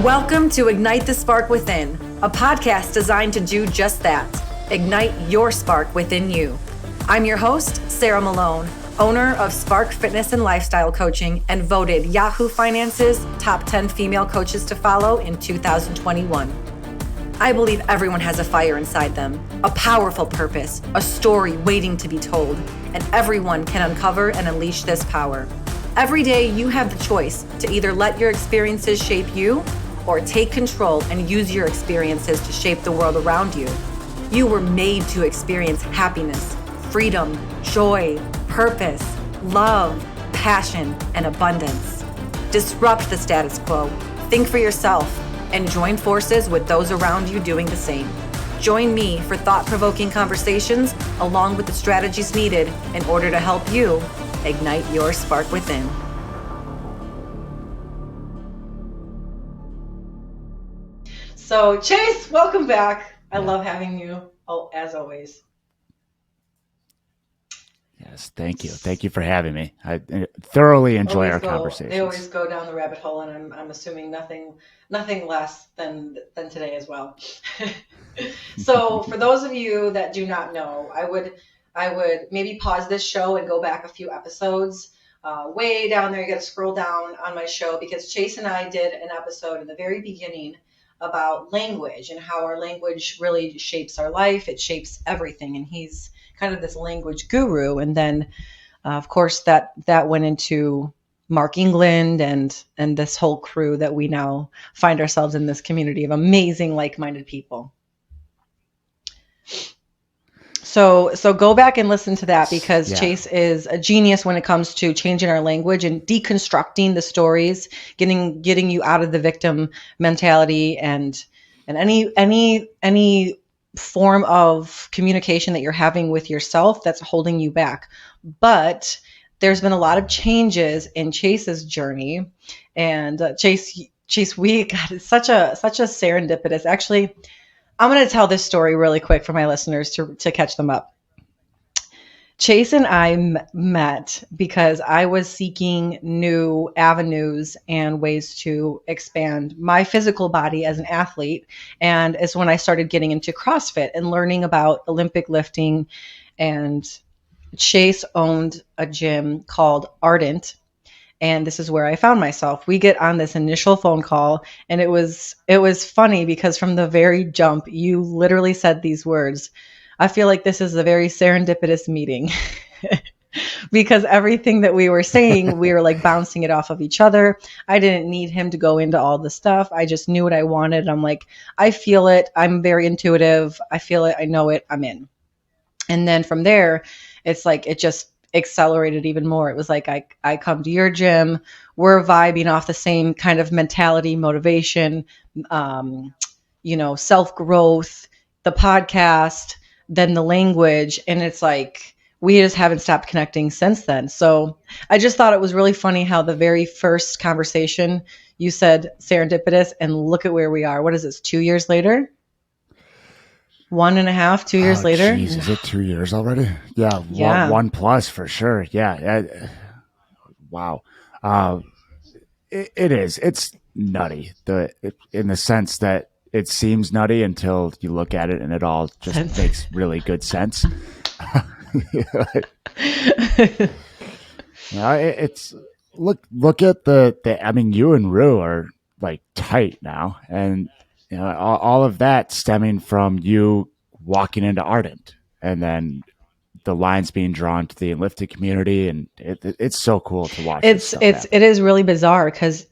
Welcome to Ignite the Spark Within, a podcast designed to do just that, ignite your spark within you. I'm your host, Sarah Malone, owner of Spark Fitness and Lifestyle Coaching and voted Yahoo Finance's top 10 female coaches to follow in 2021. I believe everyone has a fire inside them, a powerful purpose, a story waiting to be told, and everyone can uncover and unleash this power. Every day you have the choice to either let your experiences shape you or take control and use your experiences to shape the world around you. You were made to experience happiness, freedom, joy, purpose, love, passion, and abundance. Disrupt the status quo, think for yourself, and join forces with those around you doing the same. Join me for thought-provoking conversations along with the strategies needed in order to help you ignite your spark within. So Chase, welcome back. I love having you, as always. Yes, thank you. Thank you for having me. I thoroughly enjoy our conversations. They always go down the rabbit hole, and I'm assuming nothing less than today as well. So for those of you that do not know, I would maybe pause this show and go back a few episodes. Way down there, you got to scroll down on my show because Chase and I did an episode in the very beginning about language and how our language really shapes our life. It shapes everything, and he's kind of this language guru. And then, of course, that went into Mark England and this whole crew that we now find ourselves in this community of amazing, like-minded people. So go back and listen to that because Chase is a genius when it comes to changing our language and deconstructing the stories, getting you out of the victim mentality and any form of communication that you're having with yourself that's holding you back. But there's been a lot of changes in Chase's journey, and Chase, we got such a serendipitous. Actually, I'm going to tell this story really quick for my listeners to catch them up. Chase and I met because I was seeking new avenues and ways to expand my physical body as an athlete. And it's when I started getting into CrossFit and learning about Olympic lifting. And Chase owned a gym called Ardent. And this is where I found myself. We get on this initial phone call, and it was funny because from the very jump, you literally said these words. I feel like this is a very serendipitous meeting because everything that we were saying, we were like bouncing it off of each other. I didn't need him to go into all the stuff. I just knew what I wanted. I'm like, I feel it. I'm very intuitive. I feel it. I know it. I'm in. And then from there, it's like, it just accelerated even more. It was like, I come to your gym, we're vibing off the same kind of mentality, motivation, self-growth, the podcast, then the language. And it's like, we just haven't stopped connecting since then. So I just thought it was really funny how the very first conversation you said serendipitous, and look at where we are. What is this, 2 years later? 1.5, 2 years later. Geez, is it 2 years already? Yeah. One plus for sure. Yeah. Wow. It is. It's nutty. In the sense that it seems nutty until you look at it and it all just makes really good sense. It's look at the. I mean, you and Rue are like tight now, and all of that stemming from you walking into Ardent, and then the lines being drawn to the enlifted community, and it's so cool to watch. It is really bizarre because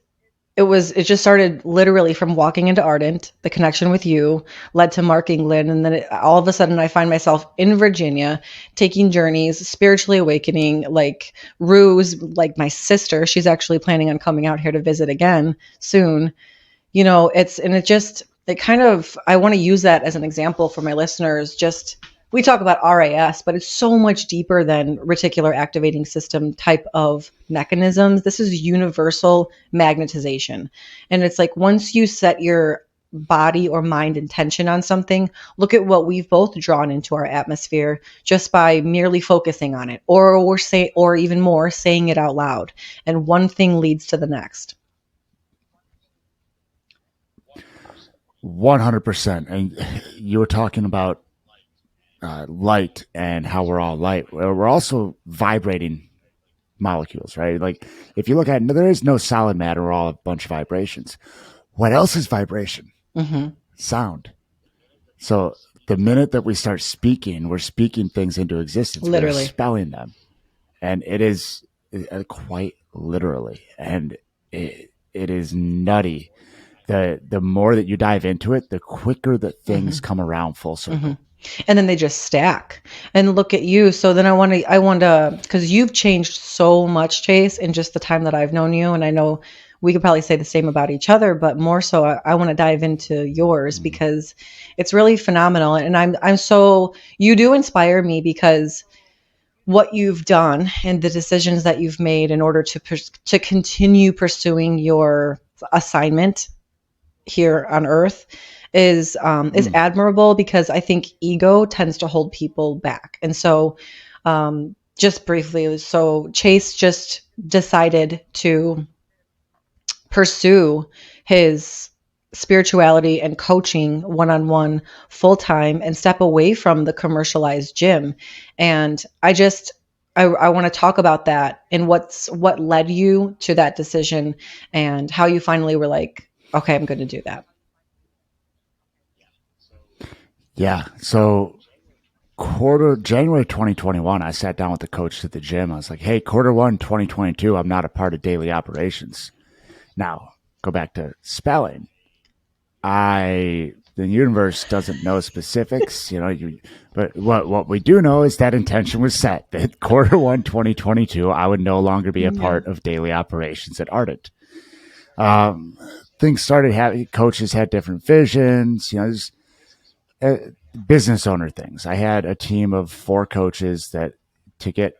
it just started literally from walking into Ardent. The connection with you led to Mark England, and then all of a sudden I find myself in Virginia taking journeys, spiritually awakening. Like Rue's like my sister; she's actually planning on coming out here to visit again soon. I want to use that as an example for my listeners. We talk about RAS, but it's so much deeper than reticular activating system type of mechanisms. This is universal magnetization. And it's like, once you set your body or mind intention on something, look at what we've both drawn into our atmosphere just by merely focusing on it, or even more, saying it out loud. And one thing leads to the next. 100%. And you were talking about light and how we're all light. We're also vibrating molecules, right? Like if you look at it, there is no solid matter. We're all a bunch of vibrations. What else is vibration? Hmm. Sound. So the minute that we start speaking, we're speaking things into existence. We're Literally. spelling them, and it is quite literally, and it is nutty. The more that you dive into it, the quicker that things Hmm. come around full Hmm. circle. And then they just stack. And look at you. So then I want to, because you've changed so much, Chase, in just the time that I've known you. And I know we could probably say the same about each other, but more so, I want to dive into yours Mm. because it's really phenomenal. And I'm so, you do inspire me because what you've done and the decisions that you've made in order to continue pursuing your assignment here on earth is Mm. admirable because I think ego tends to hold people back. And so just briefly, so Chase just decided to pursue his spirituality and coaching one-on-one full-time and step away from the commercialized gym. And I want to talk about that and what led you to that decision and how you finally were like, okay, I'm going to do that. Yeah. So quarter January 2021, I sat down with the coach at the gym. I was like, "Hey, quarter one 2022, I'm not a part of daily operations." Now, go back to spelling. The universe doesn't know specifics, but what we do know is that intention was set that quarter one 2022, I would no longer be a Yeah. part of daily operations at Ardent. Um, Things started having coaches had different visions, uh, business owner things. I had a team of 4 coaches that to get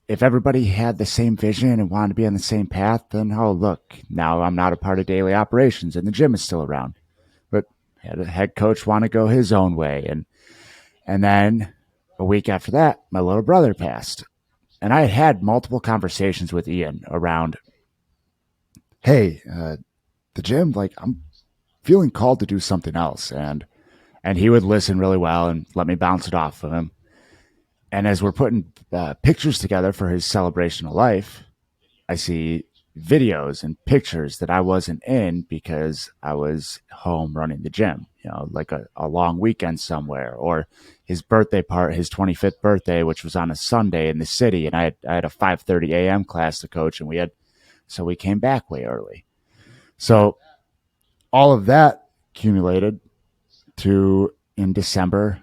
if everybody had the same vision and wanted to be on the same path, then oh look, now I'm not a part of daily operations and the gym is still around. But had a head coach want to go his own way, and then a week after that, my little brother passed, and I had multiple conversations with Ian around, hey, the gym, like I'm feeling called to do something else, and he would listen really well and let me bounce it off of him. And as we're putting pictures together for his celebration of life, I see videos and pictures that I wasn't in because I was home running the gym, like a long weekend somewhere, or his 25th birthday, which was on a Sunday in the city. And I had a 5:30 a.m. class to coach, and so we came back way early. So all of that accumulated to in December,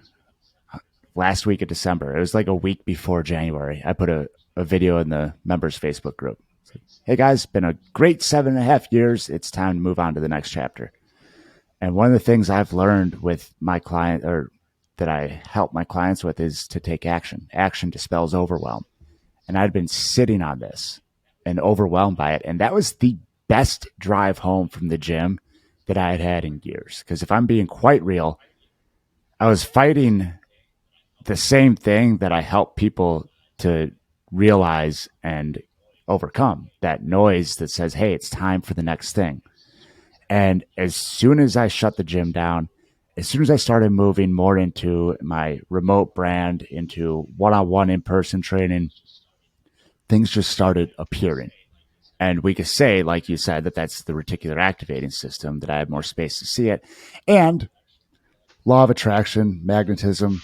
last week of December. It was like a week before January. I put a video in the members Facebook group. Hey guys, been a great 7.5 years. It's time to move on to the next chapter. And one of the things I've learned with my client, or that I help my clients with, is to take action. Action dispels overwhelm. And I'd been sitting on this and overwhelmed by it. And that was the best drive home from the gym that I had had in years. Because if I'm being quite real, I was fighting the same thing that I help people to realize and overcome, that noise that says, hey, it's time for the next thing. And as soon as I shut the gym down, as soon as I started moving more into my remote brand, into one on one in person training, things just started appearing. And we could say, like you said, that that's the reticular activating system, that I had more space to see it. And law of attraction, magnetism,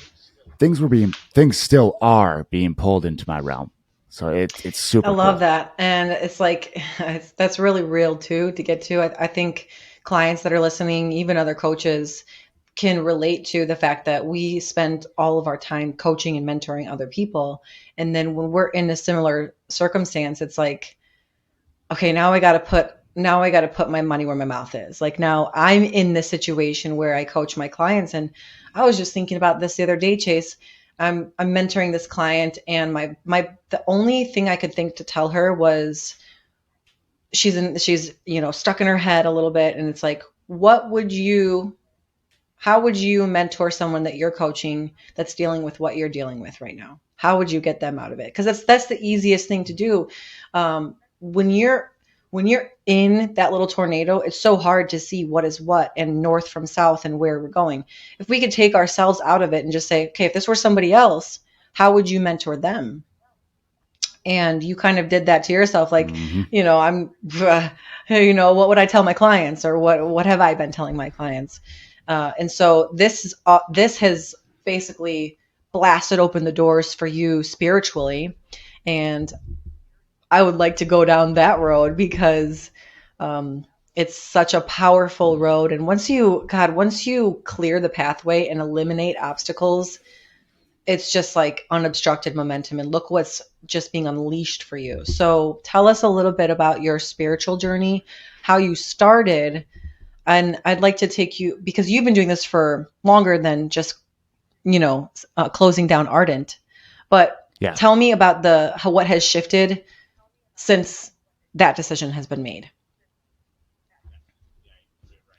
things still are being pulled into my realm. So it's I super love cool. that. And it's like, that's really real too to get to. I think clients that are listening, even other coaches, can relate to the fact that we spend all of our time coaching and mentoring other people. And then when we're in a similar circumstance, it's like, okay, now I got to put my money where my mouth is. Like now I'm in this situation where I coach my clients, and I was just thinking about this the other day, Chase. I'm mentoring this client, and my the only thing I could think to tell her was she's stuck in her head a little bit, and it's like, what would you how would you mentor someone that you're coaching that's dealing with what you're dealing with right now? How would you get them out of it? Because that's the easiest thing to do. When you're when you're in that little tornado, it's so hard to see what is what and north from south and where we're going. If we could take ourselves out of it and just say, okay, if this were somebody else, how would you mentor them? And you kind of did that to yourself, like, Hmm. I'm what would I tell my clients, or what have I been telling my clients? And so this has basically blasted open the doors for you spiritually, and I would like to go down that road because um, it's such a powerful road. And once you clear the pathway and eliminate obstacles, it's just like unobstructed momentum. And look what's just being unleashed for you. So tell us a little bit about your spiritual journey, how you started. And I'd like to take you, because you've been doing this for longer than just, closing down Ardent. But Yeah, tell me about what has shifted since that decision has been made.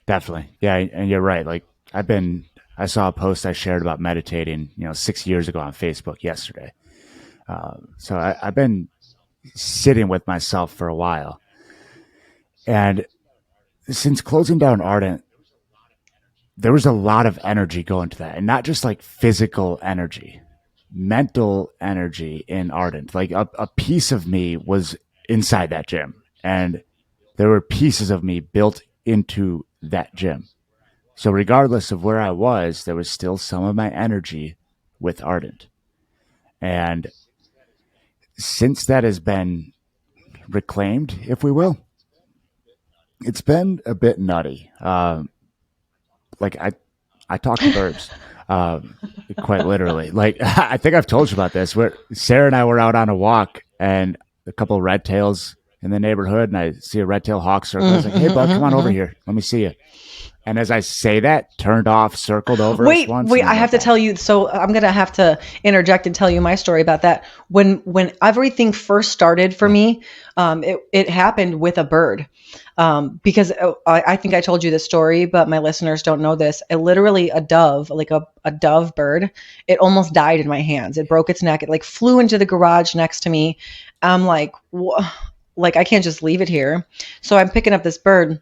definitely. Yeah, and you're right. Like I saw a post I shared about meditating, 6 years ago on Facebook yesterday. So I've been sitting with myself for a while, and since closing down Ardent, there was a lot of energy going to that, and not just like physical energy, mental energy in Ardent. Like a piece of me was inside that gym, and there were pieces of me built into that gym. So regardless of where I was, there was still some of my energy with Ardent. And since that has been reclaimed, if we will, it's been a bit nutty. Like I talk to birds, um, quite literally. Like I think I've told you about this. Where Sarah and I were out on a walk, and a couple of red tails in the neighborhood, and I see a red tail hawk circle. I was like, "Hey, bud, come on over Mm-hmm. here. Let me see you." And as I say that, turned off, circled over us Wait, once, wait, and I then have went to tell back. you. So I'm going to have to interject and tell you my story about that. When everything first started for Yeah. me, it happened with a bird. Because I think I told you this story, but my listeners don't know this. I literally, a dove, like a dove bird, it almost died in my hands. It broke its neck. It like flew into the garage next to me. I'm like, like I can't just leave it here. So I'm picking up this bird.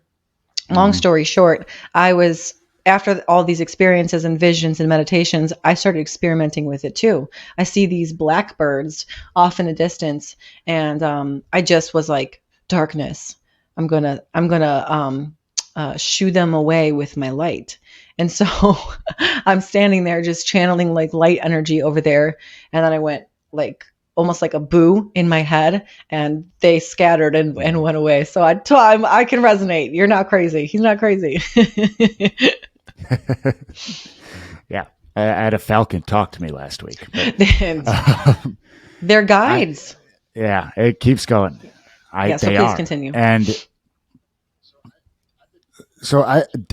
Long Mm-hmm. story short, I was after all these experiences and visions and meditations, I started experimenting with it too. I see these blackbirds off in the distance, and I just was like, darkness. I'm gonna shoo them away with my light. And so I'm standing there just channeling like light energy over there, and then I went like almost like a boo in my head, and they scattered and went away. So I can resonate. You're not crazy. He's not crazy. Yeah. I had a falcon talk to me last week, but And um, they're I guides. yeah, it keeps going. I Yeah, so They please are, continue. and so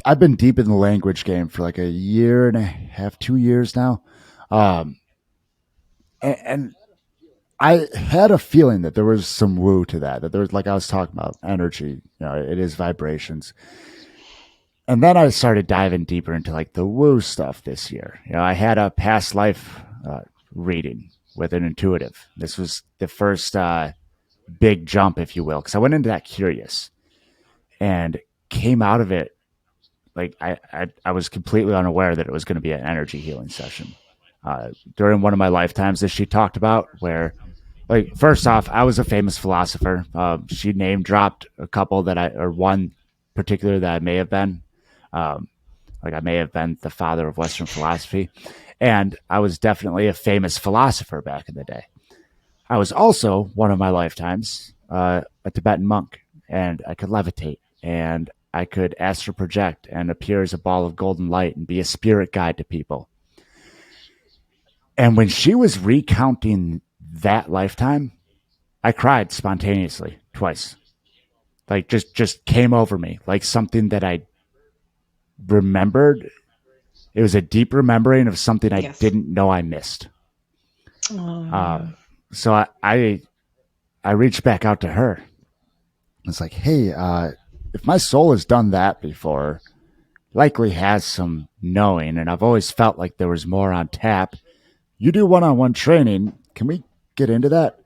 I've been deep in the language game for like a year and a half, 2 years now, um, and I had a feeling that there was some woo to that. That there was, like I was talking about, energy. It is vibrations. And then I started diving deeper into like the woo stuff this year. I had a past life reading with an intuitive. This was the first big jump, if you will, because I went into that curious and came out of it like I was completely unaware that it was going to be an energy healing session during one of my lifetimes that she talked about. Where, like, first off, I was a famous philosopher. She name dropped a couple or one particular that I may have been. Um, like I may have been the father of Western philosophy, and I was definitely a famous philosopher back in the day. I was also one of my lifetimes a Tibetan monk, and I could levitate, and I could astral project and appear as a ball of golden light and be a spirit guide to people. And when she was recounting that lifetime, I cried spontaneously twice. Like just came over me like something that I remembered. It was a deep remembering of something I Yes. didn't know I missed. Uh, Oh, so I reached back out to her. It's like, hey, if my soul has done that before, likely has some knowing, and I've always felt like there was more on tap. You do one-on-one training. Can we get into that?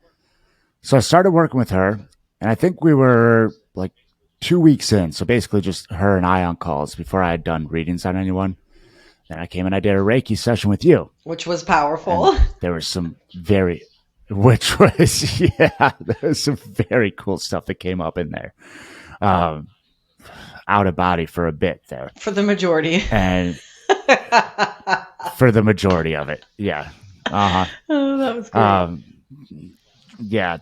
So I started working with her, and I think we were. like 2 weeks in. So basically, just her and I on calls before I had done readings on anyone. Then I came and I did a Reiki session with you, Which was and powerful. there was some very, which was yeah, there was some very cool stuff that came up in there. Um, Out of body for a bit there, For the majority. and for the majority of it, yeah, Oh, that was great. um, yeah,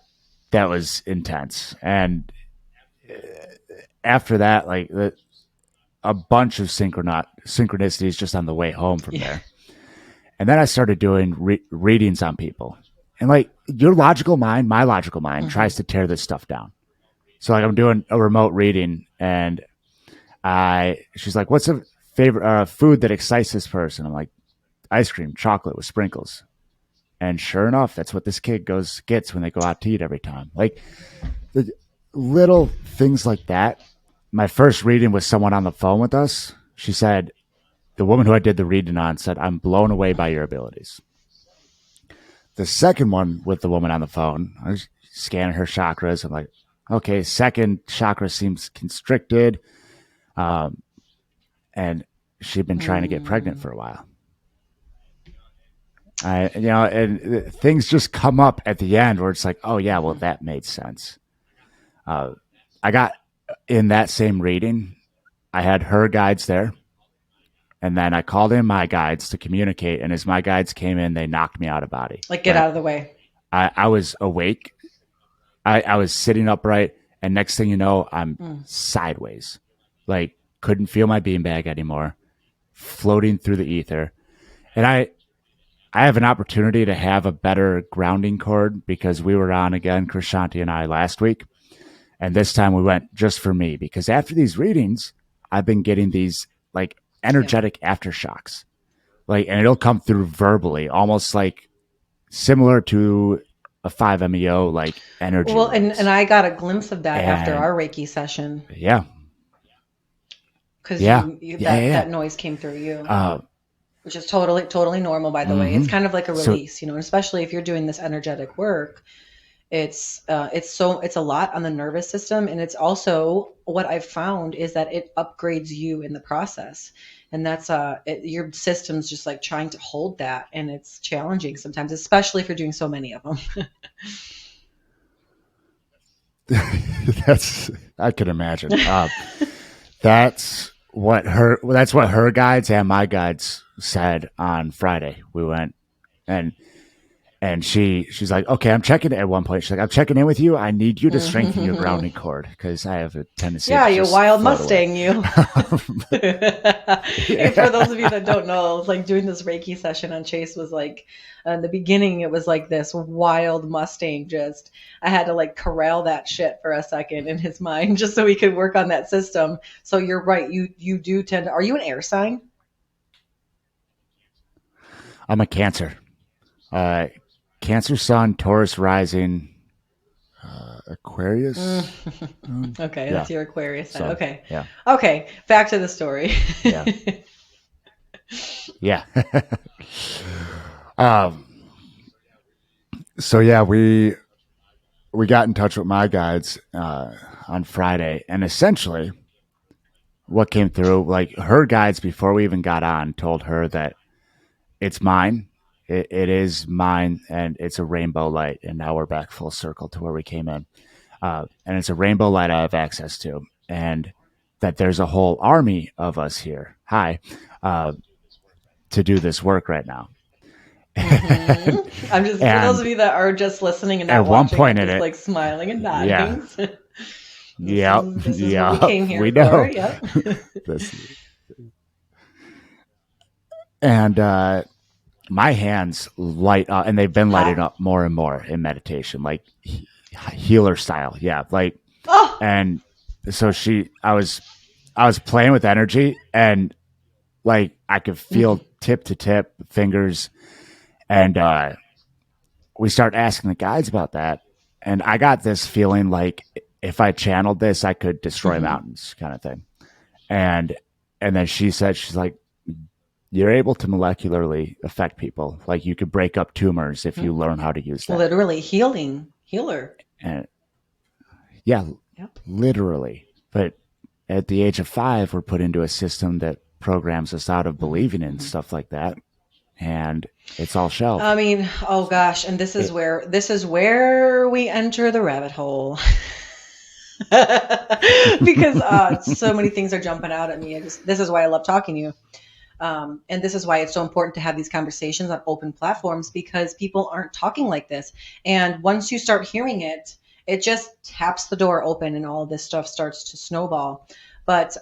that was intense. And after that, like a bunch of synchronicities just on the way home from Yeah. there. And then I started doing readings on people. And like your logical mind, my logical mind Hmm. tries to tear this stuff down. So like I'm doing a remote reading, and she's like, "What's a favorite food that excites this person?" I'm like, "Ice cream, chocolate with sprinkles." And sure enough, that's what this kid gets when they go out to eat every time. Like the little things like that. My first reading was someone on the phone with us. She said, the woman who I did the reading on said, "I'm blown away by your abilities." The second one with the woman on the phone, I was scanning her chakras. I'm like, okay, second chakra seems constricted. Um, and she'd been trying to get pregnant Mm. for a while. And things just come up at the end where it's like, oh yeah, well Hmm. that made sense. Uh, I got in that same reading, I had her guides there, and then I called in my guides to communicate. And as my guides came in, they knocked me out of body. Like, get Like out of the way. I was awake, I was sitting upright, and next thing you know, I'm Mm. sideways, like couldn't feel my beanbag anymore, floating through the ether. And I have an opportunity to have a better grounding cord because we were on again, Krishanti and I, last week. And this time we went just for me because after these readings, I've been getting these like Yeah. energetic aftershocks. Like, and it'll come through verbally, almost like similar to a 5-MeO, like energy Well, and waves. I got a glimpse of that after And our Reiki session yeah, because yeah, yeah, that yeah. that noise came through you, Uh, which is totally normal, by the way. It's mm-hmm. kind of like a So release, especially if you're doing this energetic work. It's a lot on the nervous system, and it's also what I've found is that it upgrades you in the process, and your system's just like trying to hold that, and it's challenging sometimes, especially if you're doing so many of them. that's, I can imagine. That's what her guides and my guides said on Friday. We went, and she's like, okay, I'm checking at one point. She's like, I'm checking in with you. I need you to strengthen your grounding cord because I have a tendency Yeah, to you just wild float away. Mustang, you. Hey, for those of you that don't know, like doing this Reiki session on Chase was like, in the beginning, it was like this wild Mustang. Just, I had to like corral that shit for a second in his mind just so he could work on that system. So you're right. You do tend to, are you an air sign? I'm a Cancer, uh, Cancer Sun, Taurus rising, Aquarius. Mm. Um, Okay, yeah. that's your Aquarius sign. So Okay. yeah, Okay, back to the story. yeah, yeah. um. So yeah, we got in touch with my guides on Friday, and essentially what came through, like her guides before we even got on, told her that it's mine. It is mine, and it's a rainbow light. And now we're back full circle to where we came in, and it's a rainbow light I have access to, and that there's a whole army of us here. Hi, uh, to do this work right now. Hmm. I'm just, for those of And you that are just listening and at not one watching, point I'm in just it, like smiling and yeah, nodding. This yep, is this is what we yep, came we here for. know Yep. this. And my hands light up, and they've been lighting Hot. up more and more in meditation, like healer style. Yeah, like, Oh. and so I was playing with energy, and like I could feel tip to tip fingers, and we start asking the guides about that, and I got this feeling like if I channeled this, I could destroy Hmm. mountains, kind of thing. And then she said, she's like, you're able to molecularly affect people. Like you could break up tumors if you learn how to use that. Literally healing healer. And yeah, Yep. literally. But at the age of 5, we're put into a system that programs us out of Hmm. believing in Hmm. stuff like that, and it's all I shelved. mean, oh gosh, and It, this is where we enter the rabbit hole. Because so many things are jumping out at me. This is why I love talking to you. And this is why it's so important to have these conversations on open platforms, because people aren't talking like this. And once you start hearing it, it just taps the door open and all of this stuff starts to snowball. But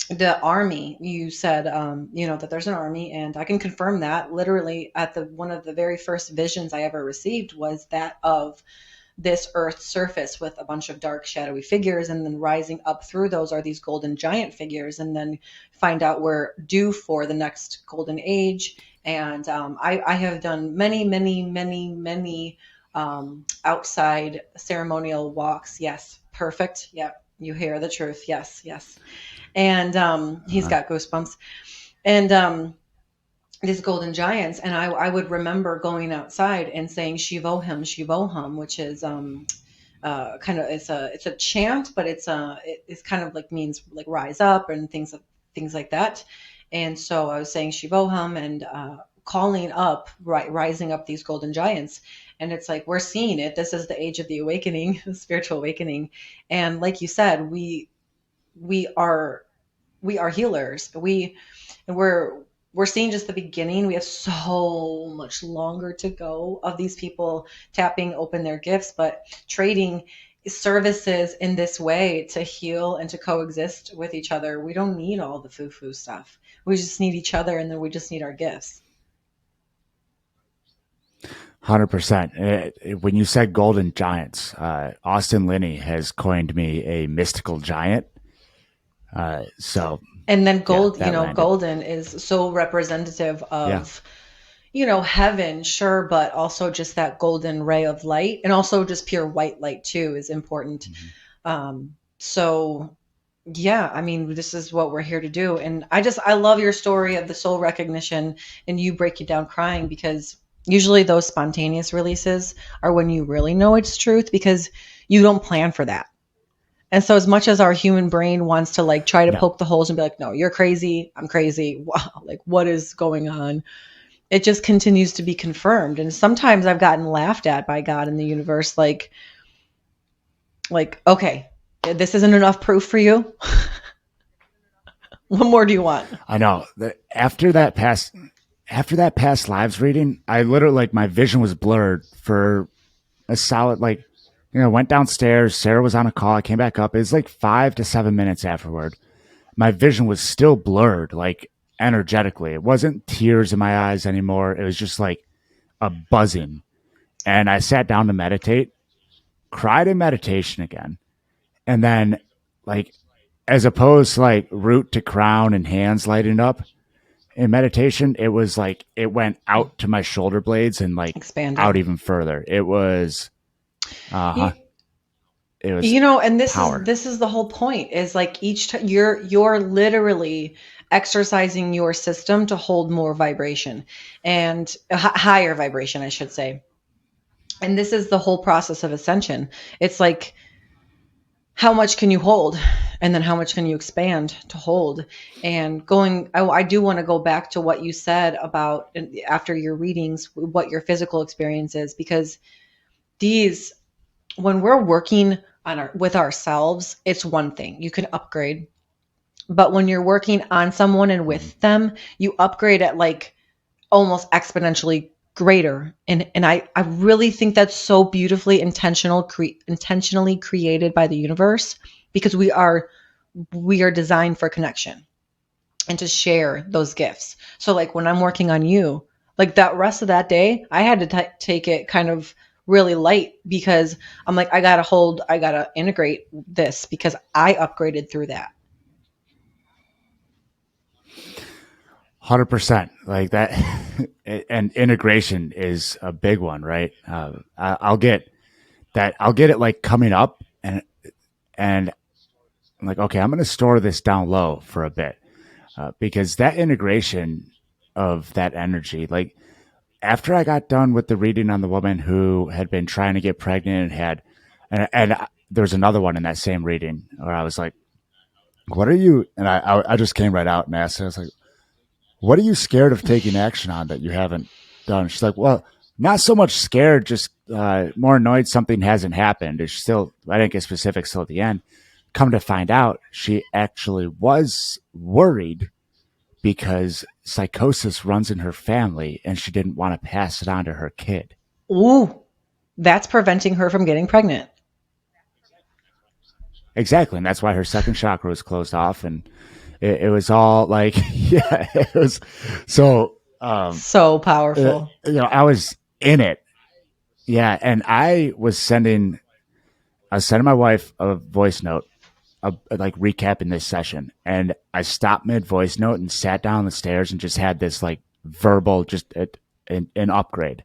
the army, you said, that there's an army, and I can confirm that. Literally, at the one of the very first visions I ever received was that of this earth's surface with a bunch of dark shadowy figures, and then rising up through those are these golden giant figures, and then find out we're due for the next golden age. And I have done many outside ceremonial walks. Yes, perfect. Yep, you hear the truth. Yes, yes. And he's uh, got goosebumps. And these golden giants, and I would remember going outside and saying shivoham shivoham, which is kind of, it's a chant, but it's kind of like means like rise up and things like that. And so I was saying shivoham and calling up, rising up these golden giants. And it's like we're seeing it. This is the age of the awakening, the spiritual awakening. And like you said, we are we are healers. And we're seeing just the beginning. We have so much longer to go of these people tapping open their gifts, but trading services in this way to heal and to coexist with each other. We don't need all the foo-foo stuff. We just need each other, and then we just need our gifts. 100%. When you said golden giants, Austin Linney has coined me a mystical giant. So And then yeah, gold, that landed. golden is so representative Yeah. of heaven, sure, but also just that golden ray of light, and also just pure white light too is important. Mhm. So yeah, I mean, this is what we're here to do. And I love your story of the soul recognition, and you break it down crying, because usually those spontaneous releases are when you really know it's truth, because you don't plan for that. And so, as much as our human brain wants to like try to No, poke the holes and be like, no, you're crazy, I'm crazy, wow, like what is going on? It just continues to be confirmed. And sometimes I've gotten laughed at by God and the universe, okay, this isn't enough proof for you. What more do you want? I know. After that past lives reading, I literally, like, my vision was blurred for a solid, like, went downstairs. Sarah was on a call. I came back up. It was like 5 to 7 minutes afterward. My vision was still blurred, like, energetically. It wasn't tears in my eyes anymore. It was just like a buzzing. And I sat down to meditate, cried in meditation again. And then, like, as opposed to like root to crown and hands lighting up in meditation, it was like it went out to my shoulder blades and like out Expanded. even further. Uh huh, You, it was and power. this is the whole point, is like each time you're literally exercising your system to hold more vibration, and higher vibration, I should say. And this is the whole process of ascension. It's like, how much can you hold, and then how much can you expand to hold. And I do want to go back to what you said about, after your readings, what your physical experience is, because these when we're working with ourselves, it's one thing, you can upgrade. But when you're working on someone and Mhm. with them, you upgrade at like almost exponentially greater. And I really think that's so beautifully intentionally created by the universe, because we are designed for connection and to share those gifts. So like when I'm working on you, like that rest of that day, I had to take it kind of really light, because I'm like, I gotta integrate this, because I upgraded through that. 100%, like that. And integration is a big one, right? I'll get that. I'll get it like coming up, and I'm like, okay, I'm going to store this down low for a bit, because that integration of that energy, like, after I got done with the reading on the woman who had been trying to get pregnant and had, and there's another one in that same reading where I was like, what are you, and I just came right out and asked her, I was like, what are you scared of taking action on that you haven't done? She's like, well, not so much scared, just more annoyed something hasn't happened. It's still, I didn't get specifics till the end. Come to find out, she actually was worried because psychosis runs in her family and she didn't want to pass it on to her kid. Ooh, that's preventing her from getting pregnant. Exactly. And that's why her second chakra was closed off. And it was all like, yeah, it was so, So powerful. I was in it. Yeah. And I was sending my wife a voice note, like recapping this session. And I stopped mid voice note and sat down the stairs and just had this like verbal, just an upgrade.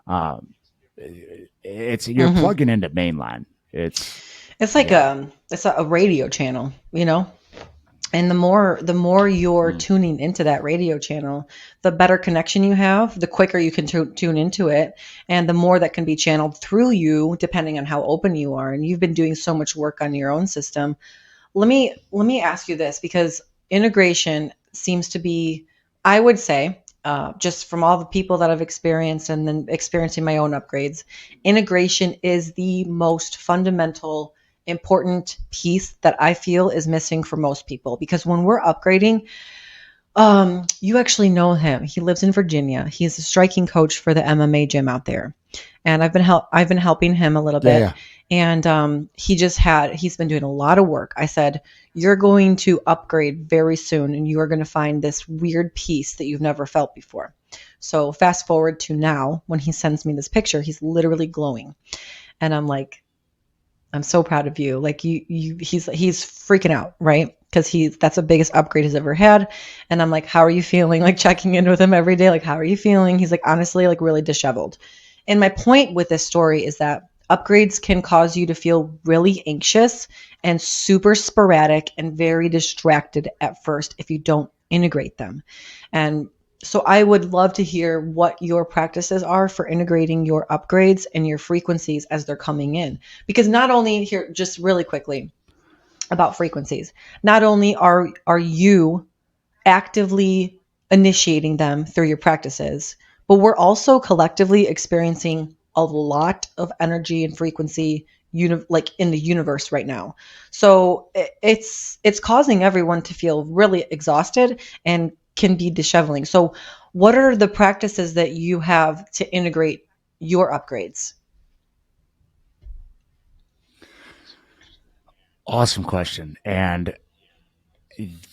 Um, it's, you're Hmm. plugging into mainline. It's, It's like yeah. it's a radio channel, and the more you're Mm. tuning into that radio channel, the better connection you have, the quicker you can tune into it, and the more that can be channeled through you, depending on how open you are. And you've been doing so much work on your own system. Let me ask you this, because integration seems to be, I would say, just from all the people that I've experienced and then experiencing my own upgrades, integration is the most fundamental, important piece that I feel is missing for most people. Because when we're upgrading, you actually know him. He lives in Virginia. He's a striking coach for the MMA gym out there, and I've been helping him a little Yeah. bit. Yeah. And he's been doing a lot of work. I said, you're going to upgrade very soon, and you are going to find this weird piece that you've never felt before. So fast forward to now, when he sends me this picture, he's literally glowing, and I'm like, I'm so proud of you. Like he's freaking out, right? Because that's the biggest upgrade he's ever had. And I'm like, how are you feeling? Like checking in with him every day. Like, how are you feeling? He's like, honestly, like really disheveled. And my point with this story is that upgrades can cause you to feel really anxious and super sporadic and very distracted at first if you don't integrate them. And so I would love to hear what your practices are for integrating your upgrades and your frequencies as they're coming in. Because not only here, just really quickly about frequencies, not only are you actively initiating them through your practices, but we're also collectively experiencing a lot of energy and frequency like in the universe right now. So it's causing everyone to feel really exhausted and can be disheveling. So what are the practices that you have to integrate your upgrades? Awesome question. And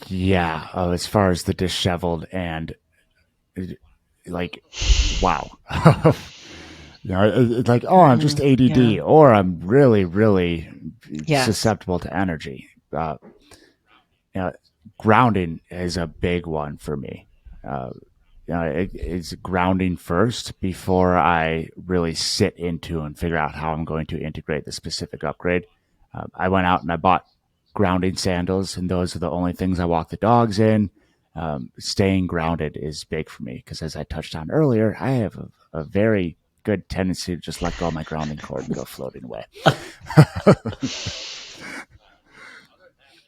yeah, as far as the disheveled and like, wow. It's like, oh, I'm just Yeah. ADD, or I'm really, really Yes. susceptible to energy. You know, grounding is a big one for me. Uh, it's grounding first before I really sit into and figure out how I'm going to integrate the specific upgrade. I went out and I bought grounding sandals, and those are the only things I walk the dogs in. Staying grounded is big for me because, as I touched on earlier, I have a very good tendency to just let go of my grounding cord and go floating away.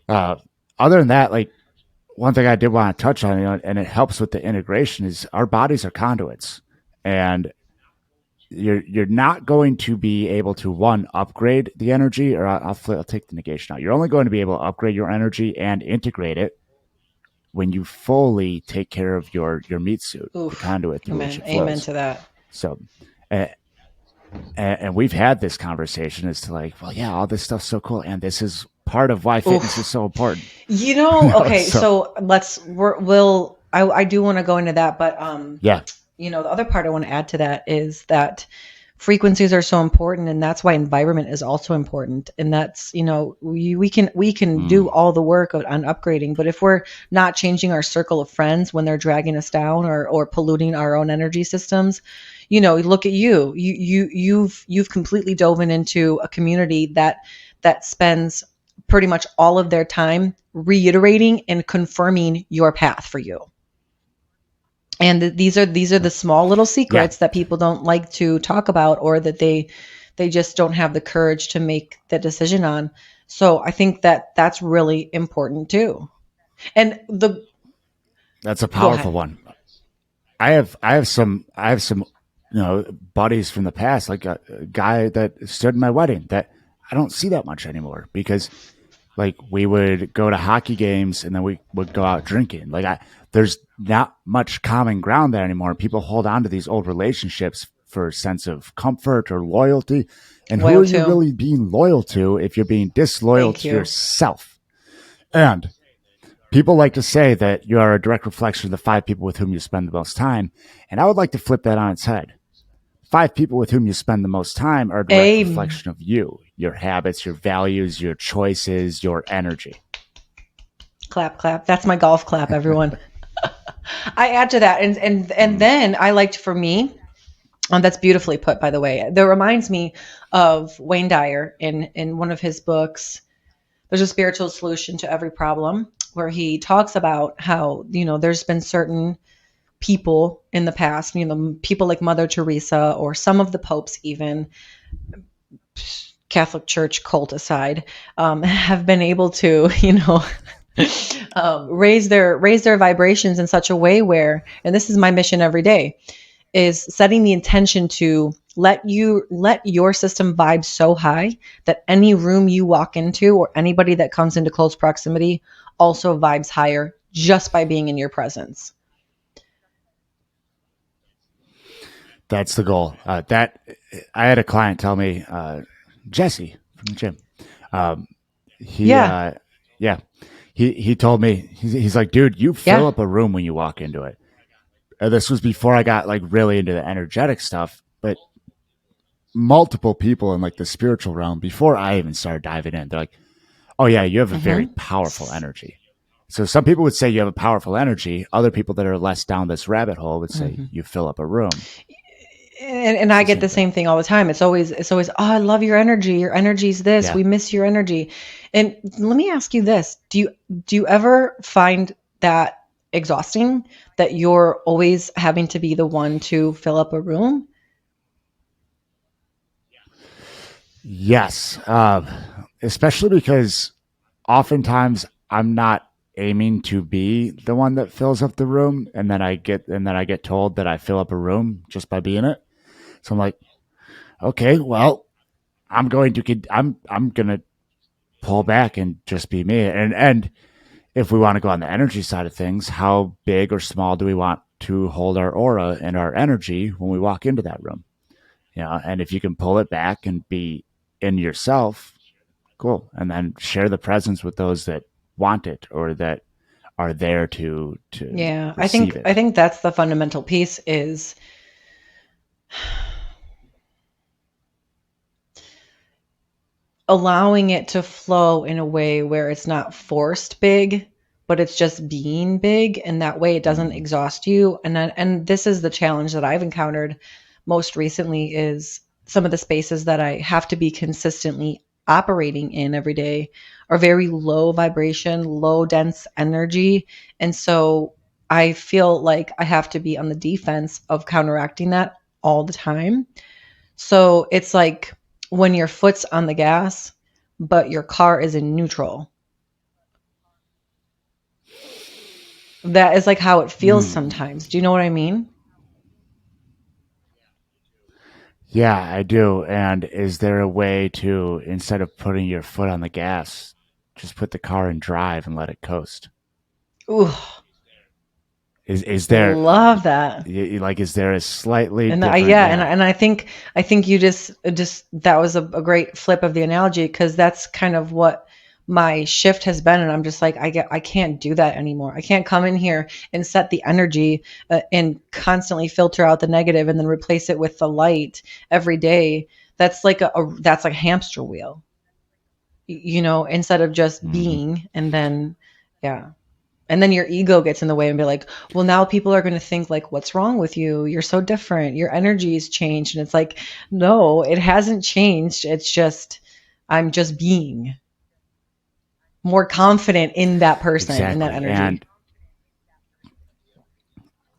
uh, Other than that, like one thing I did want to touch on, and it helps with the integration, is our bodies are conduits, and you're not going to be able to one upgrade the energy, or I'll take the negation out. You're only going to be able to upgrade your energy and integrate it when you fully take care of your meat suit, the Oof. conduit through which Amen. it Amen flows. to that. So, uh, and we've had this conversation as to like, well, yeah, all this stuff's so cool, and this is part of why fitness is Oof. so important. Okay, So so I do want to go into that, but yeah, the other part I want to add to that is that frequencies are so important, and that's why environment is also important. And that's, we can do mm, all the work on upgrading, but if we're not changing our circle of friends when they're dragging us down or polluting our own energy systems, look at you've completely dove into a community that spends pretty much all of their time reiterating and confirming your path for you. And these are the small little yeah, secrets that people don't like to talk about, or that they just don't have the courage to make the decision on. So I think that that's really important too. And the That's a Go powerful ahead. one. I have some buddies from the past, like a guy that stood in my wedding that I don't see that much anymore because like we would go to hockey games and then we would go out drinking. There's not much common ground there anymore. People hold on to these old relationships for a sense of comfort or loyalty. And who Loyal are you too. really being loyal to if you're being disloyal Thank to you. yourself? And people like to say that you are a direct reflection of the five people with whom you spend the most time. And I would like to flip that on its head. Five people with whom you spend the most time are a direct Aim. reflection of you, your habits, your values, your choices, your energy. Clap, clap. That's my golf clap, everyone. I add to that, and Mm. then I liked for me. That's beautifully put, by the way. That reminds me of Wayne Dyer in one of his books. There's a spiritual solution to every problem, where he talks about how there's been certain people in the past, people like Mother Teresa or some of the popes, even Catholic Church cult aside, have been able to raise their vibrations in such a way where, and this is my mission every day, is setting the intention to let your system vibe so high that any room you walk into or anybody that comes into close proximity also vibes higher just by being in your presence. That's the goal. That I had a client tell me, Jesse from the gym. Um, he, Yeah. uh, yeah, he told me he's like, dude, you fill Yeah. up a room when you walk into it. This was before I got like really into the energetic stuff, but multiple people in like the spiritual realm before I even started diving in, they're like, oh yeah, you have a very Mm-hmm. powerful energy. So some people would say you have a powerful energy. Other people that are less down this rabbit hole would say Mm-hmm. you fill up a room. And It's I the get same the thing. same thing all the time. It's always, oh, I love your energy. Your energy's this. Yeah. We miss your energy. And let me ask you this: do you ever find that exhausting, that you're always having to be the one to fill up a room? Yes. Especially because oftentimes I'm not aiming to be the one that fills up the room, and then I get told that I fill up a room just by being it. So I'm like, okay, well, I'm gonna pull back and just be me. And if we want to go on the energy side of things, how big or small do we want to hold our aura and our energy when we walk into that room? And if you can pull it back and be in yourself, cool. And then share the presence with those that want it or that are there to Yeah, I receive think I it. think that's the fundamental piece, is allowing it to flow in a way where it's not forced big, but it's just being big, and that way it doesn't Mm. exhaust you. And this is the challenge that I've encountered most recently, is some of the spaces that I have to be consistently operating in every day are very low vibration, low dense energy. And so I feel like I have to be on the defense of counteracting that all the time. So it's like when your foot's on the gas, but your car is in neutral. That is like how it feels Mm. sometimes. Do you know what I mean? Yeah, I do. And is there a way to, instead of putting your foot on the gas, just put the car in drive and let it coast? Ooh, Is there love that. like is there a slightly And I different? yeah, and Yeah. and I think you just that was a great flip of the analogy, because that's kind of what my shift has been. And I'm just like, I can't do that anymore. I can't come in here and set the energy, and constantly filter out the negative and then replace it with the light every day. That's like that's like a hamster wheel, instead of just Hmm. being. And then, yeah. And then your ego gets in the way and be like, well, now people are going to think, like, what's wrong with you? You're so different. Your energy's changed. And it's like, no, it hasn't changed. It's just, I'm just being more confident in that person, in that Exactly. energy.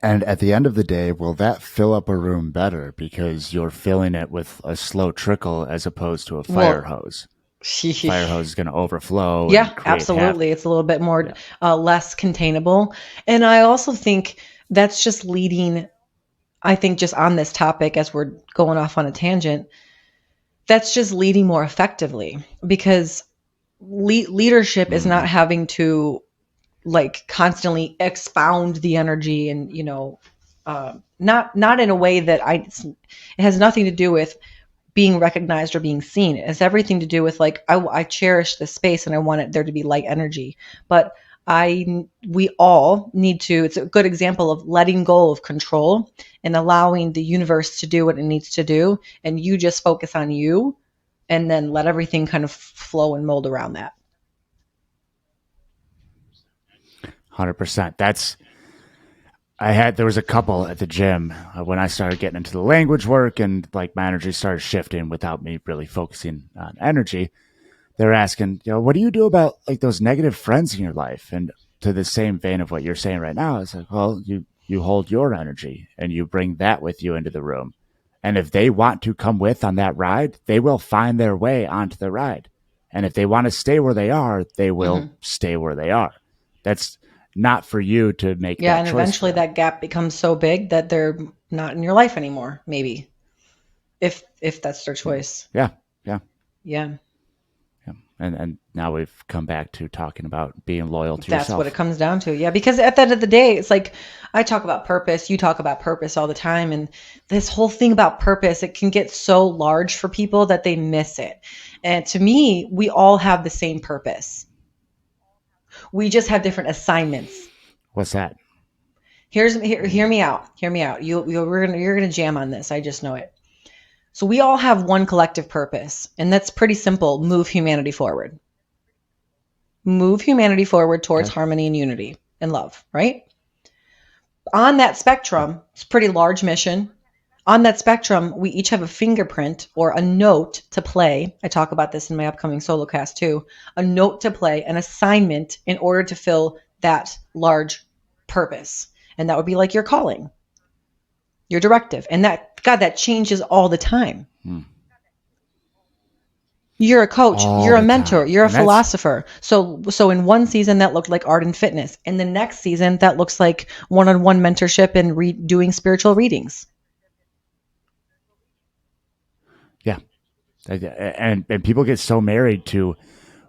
And at the end of the day, will that fill up a room better because you're filling it with a slow trickle as opposed to a fire Well, hose? The fire hose is going to overflow yeah, and create absolutely. havoc. It's a little bit more Yeah. less containable. And I also think that's just leading, I think, just on this topic, as we're going off on a tangent, that's just leading more effectively because leadership is Mm-hmm. not having to like constantly expound the energy and, not in a way that it has nothing to do with being recognized or being seen. It has everything to do with like I cherish this space and I want it there to be light energy. But we all need to. It's a good example of letting go of control and allowing the universe to do what it needs to do, and you just focus on you, and then let everything kind of flow and mold around that. 100%. There was a couple at the gym when I started getting into the language work and like my energy started shifting without me really focusing on energy. They're asking, what do you do about like those negative friends in your life? And to the same vein of what you're saying right now, it's like, well, you hold your energy and you bring that with you into the room. And if they want to come with on that ride, they will find their way onto the ride. And if they want to stay where they are, they will Hmm. stay where they are. That's not for you to make Yeah, that and choice for eventually them. that gap becomes so big that they're not in your life anymore, maybe, if that's their Yeah. choice. Yeah. Yeah. Yeah. Yeah. And now we've come back to talking about being loyal to That's what it yourself. comes down to. Yeah, because at the end of the day, it's like I talk about purpose, you talk about purpose all the time, and this whole thing about purpose, it can get so large for people that they miss it. And to me, we all have the same purpose. We just have different assignments. What's that? Hear me out. Hear me out. You're gonna jam on this. I just know it. So we all have one collective purpose, and that's pretty simple: move humanity forward. Move humanity forward towards Okay. harmony and unity and love, right? On that Yep. spectrum, it's a pretty large mission. On that spectrum, we each have a fingerprint or a note to play. I talk about this in my upcoming solo cast too. A note to play, an assignment in order to fill that large purpose. And that would be like your calling, your directive. And that, God, that changes all the time. Hmm. You're a coach, All you're a the mentor, time. you're a And that's, philosopher. So in one season that looked like art and fitness. In the next season that looks like one-on-one mentorship and doing spiritual readings. yeah. And people get so married to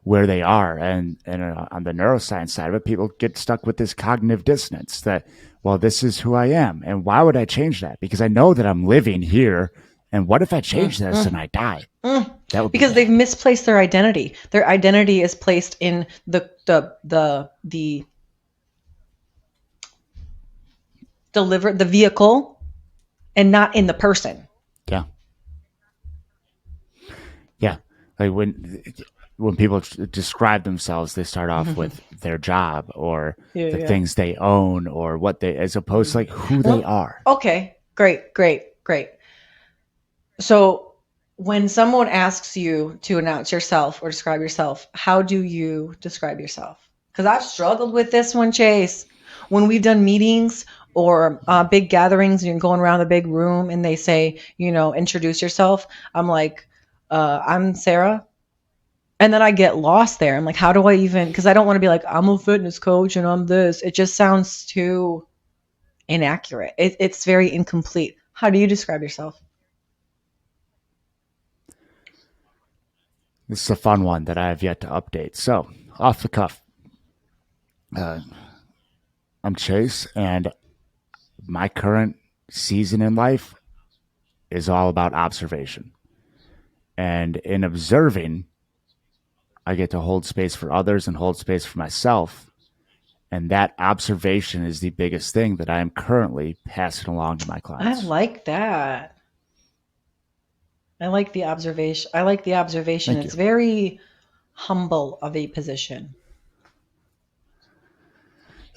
where they are. And on the neuroscience side of it, people get stuck with this cognitive dissonance that, well, this is who I am. And why would I change that? Because I know that I'm living here. And what if I Mm, change this and mm, I die? mm. That would be Because they've bad. misplaced their identity. Their identity is placed in the deliver the vehicle and not in the person. Yeah. Yeah. Like when people describe themselves, they start off with their job or Yeah, the yeah. things they own or what they, as opposed to like who they Well, are. okay, great, great, great. So when someone asks you to announce yourself or describe yourself, how do you describe yourself? Because I've struggled with this one, Chase. When we've done meetings or big gatherings and you're going around the big room and they say, introduce yourself, I'm like, I'm Sarah. And then I get lost there. I'm like, how do I even, because I don't want to be like, I'm a fitness coach and I'm this. It just sounds too inaccurate. It's very incomplete. How do you describe yourself? This is a fun one that I have yet to update. So, off the cuff, uh, I'm Chase, and my current season in life is all about observation. And in observing, I get to hold space for others and hold space for myself. And that observation is the biggest thing that I am currently passing along to my I clients. like that. I like the observation. I like the observation. Thank It's you. very humble of a position.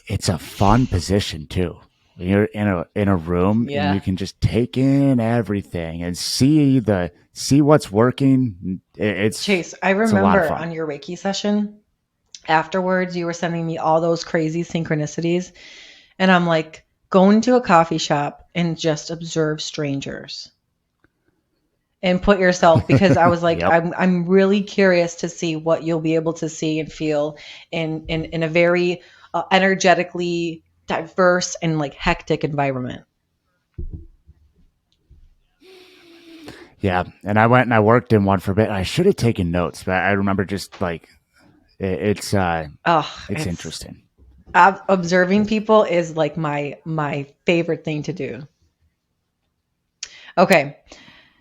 It's a fun position too. When you're in a room and you Yeah. can just take in everything and see what's working. Chase, I It's a lot of remember fun. on your Reiki session, afterwards, you were sending me all those crazy synchronicities. And I'm like, Go into a coffee shop and just observe strangers and put yourself, because I was like, Yep. I'm really curious to see what you'll be able to see and feel in a very energetically diverse and like hectic environment. Yeah, and I went and I worked in one for a bit. I should have taken notes, but I remember just like it's Oh, it's it's interesting. observing people is like my favorite thing to do. Okay,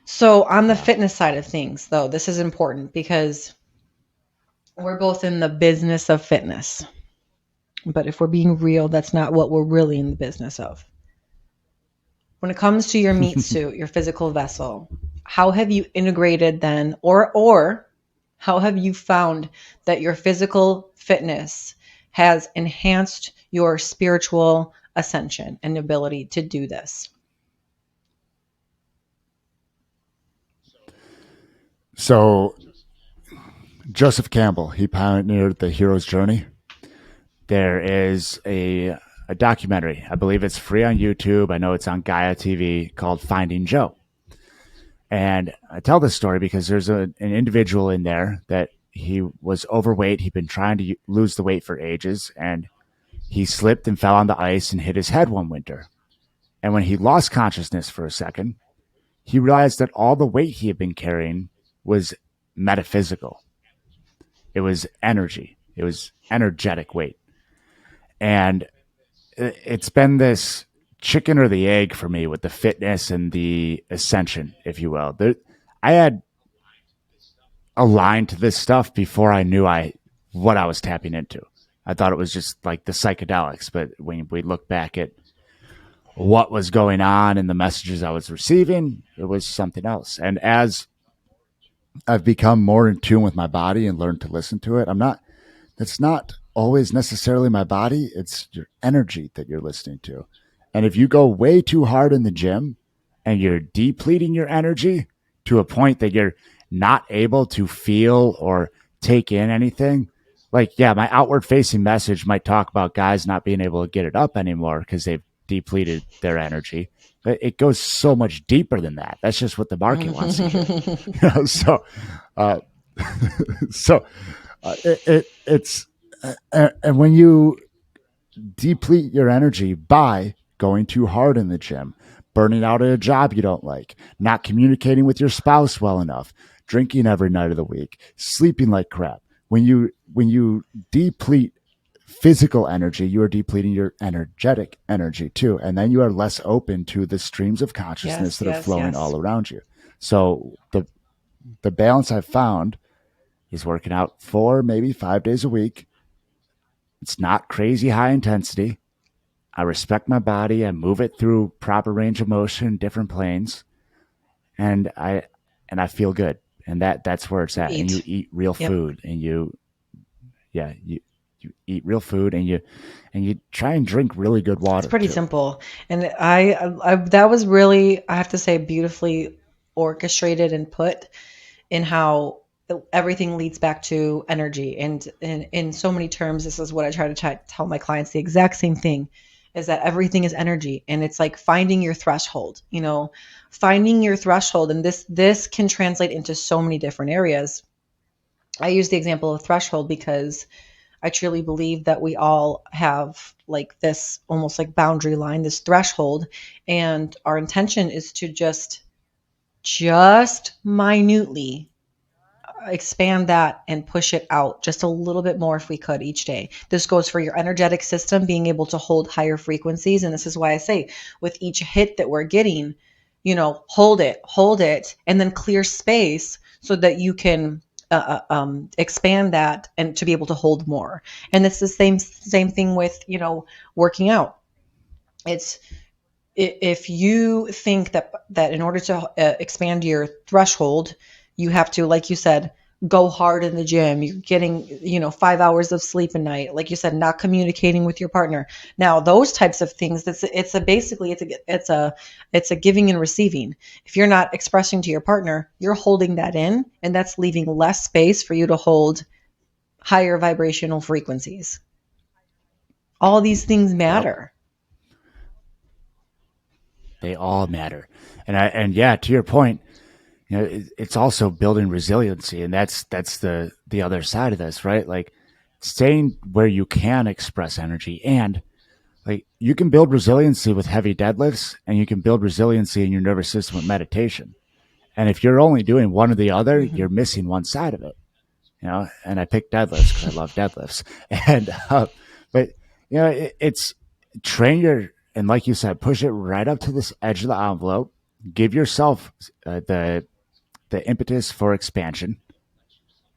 so on the Yeah. fitness side of things, though, this is important because we're both in the business of fitness. But if we're being real, that's not what we're really in the business of. When it comes to your meat suit, your physical vessel, how have you integrated then, or how have you found that your physical fitness has enhanced your spiritual ascension and ability to do this? So Joseph Campbell, he pioneered the hero's journey. There is a documentary. I believe it's free on YouTube. I know it's on Gaia TV called Finding Joe. And I tell this story because there's an individual in there that he was overweight. He'd been trying to lose the weight for ages, and he slipped and fell on the ice and hit his head one winter. And when he lost consciousness for a second, he realized that all the weight he had been carrying was metaphysical. It was energy. It was energetic weight. And it's been this chicken or the egg for me with the fitness and the ascension, if you will. I had aligned to this stuff before I knew I what I was tapping into. I thought it was just like the psychedelics, but when we look back at what was going on and the messages I was receiving, it was something else. And as I've become more in tune with my body and learned to listen to it, it's not always necessarily my body, it's your energy that you're listening to. And if you go way too hard in the gym and you're depleting your energy to a point that you're not able to feel or take in anything, like, yeah, my outward facing message might talk about guys not being able to get it up anymore because they've depleted their energy. But it goes so much deeper than that. That's just what the market wants to hear. So, uh, so it's and when you deplete your energy by going too hard in the gym, burning out at a job you don't like, not communicating with your spouse well enough, drinking every night of the week, sleeping like crap. When you deplete physical energy, you are depleting your energetic energy too, and then you are less open to the streams of consciousness Yes, that are yes, flowing yes. all around you. So the balance I've found is working out 4, maybe 5 days a week. It's not crazy high intensity. I respect my body. I move it through proper range of motion, different planes, and I feel good. And that's where it's You at. And you eat. eat real Yep. food, and yeah you eat real food, and you try and drink really good It's water pretty too. simple. And I that was really, I have to say, beautifully orchestrated and put in how everything leads back to energy. And in so many terms, this is what I try to tell my clients, the exact same thing, is that everything is energy. And it's like finding your threshold, finding your threshold. And this can translate into so many different areas. I use the example of threshold because I truly believe that we all have like this almost like boundary line, this threshold, and our intention is to just minutely expand that and push it out just a little bit more if we could each day. This goes for your energetic system being able to hold higher frequencies, and this is why I say with each hit that we're getting, hold it, and then clear space so that you can expand that and to be able to hold more. And it's the same thing with working out. It's if you think that in order to expand your threshold, you have to, like you said, go hard in the gym. You're getting 5 hours of sleep a night, like you said, not communicating with your partner. Now those types of things, it's a basically it's a giving and receiving. If you're not expressing to your partner, you're holding that in, and that's leaving less space for you to hold higher vibrational frequencies. All these things Yep. matter. They all matter. And yeah, to your point, it's also building resiliency, and that's the other side of this, right? Like staying where you can express energy, and like you can build resiliency with heavy deadlifts, and you can build resiliency in your nervous system with meditation. And if you're only doing one or the other, Hmm. you're missing one side of it. And I picked deadlifts because I love deadlifts. And but it's train your, and like you said, push it right up to this edge of the envelope. Give yourself the impetus for expansion,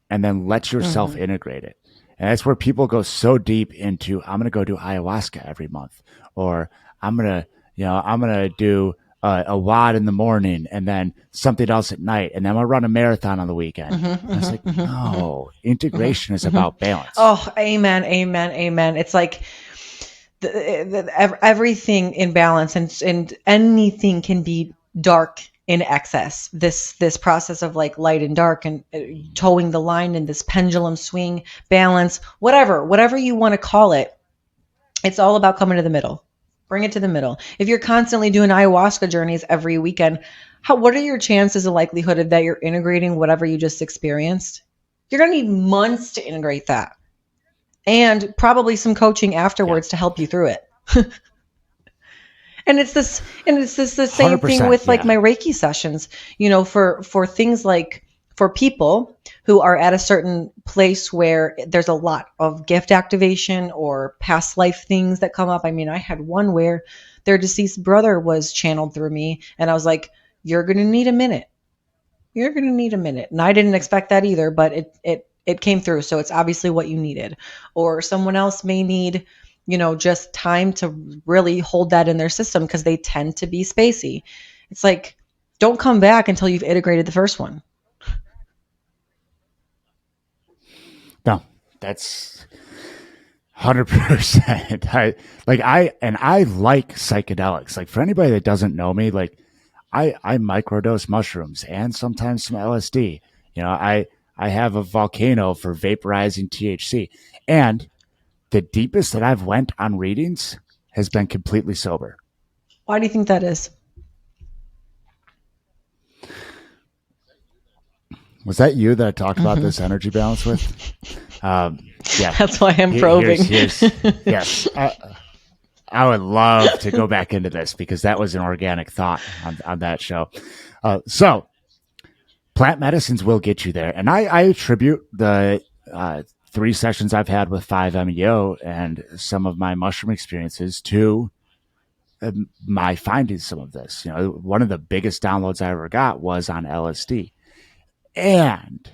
and then let yourself Hmm. integrate it. And that's where people go so deep into, I'm going to go do ayahuasca every month, or I'm going to do a wad in the morning and then something else at night. And then I'm going to run a marathon on the weekend. Hmm. And it's Hmm. like, Hmm. no, Hmm. integration is Hmm. about balance. Oh, amen, amen, amen. It's like everything in balance, and anything can be dark in excess. This process of like light and dark, and towing the line in this pendulum swing, balance, whatever you want to call it. It's all about coming to the middle. Bring it to the middle. If you're constantly doing ayahuasca journeys every weekend, what are your chances of likelihood of that you're integrating whatever you just experienced? You're going to need months to integrate that, and probably some coaching Yeah, afterwards to help you through it. And it's this the same thing 100%. with like Yeah. my Reiki sessions, for things like, for people who are at a certain place where there's a lot of gift activation or past life things that come up. I mean, I had one where their deceased brother was channeled through me, and I was like, you're going to need a minute. You're going to need a minute. And I didn't expect that either, but it came through. So it's obviously what you needed. Or someone else may need, just time to really hold that in their system because they tend to be spacey. It's like, don't come back until you've integrated the first one. No, that's 100%. I like psychedelics. Like for anybody that doesn't know me, like I microdose mushrooms and sometimes some LSD. I have a volcano for vaporizing THC, and the deepest that I've went on readings has been completely sober. Why do you think that is? Was that you that I talked about Hmm. this energy balance with? Yeah. That's why I'm Here's probing. yes. I would love to go back into this because that was an organic thought on that show. So plant medicines will get you there. And I attribute the three sessions I've had with 5-MeO and some of my mushroom experiences to my finding some of this. One of the biggest downloads I ever got was on LSD. And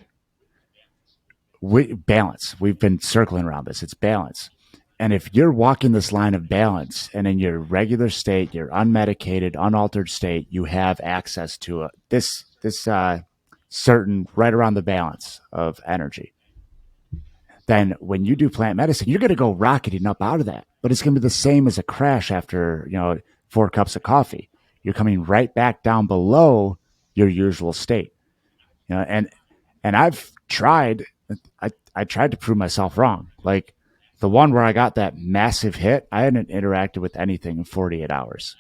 balance. We've been circling around this. It's balance. And if you're walking this line of balance and in your regular state, your unmedicated, unaltered state, you have access to this certain right around the balance of energy. Then when you do plant medicine, you're going to go rocketing up out of that. But it's going to be the same as a crash after 4 cups of coffee. You're coming right back down below your usual state. And I've tried. I tried to prove myself wrong. Like the one where I got that massive hit, I hadn't interacted with anything in 48 hours.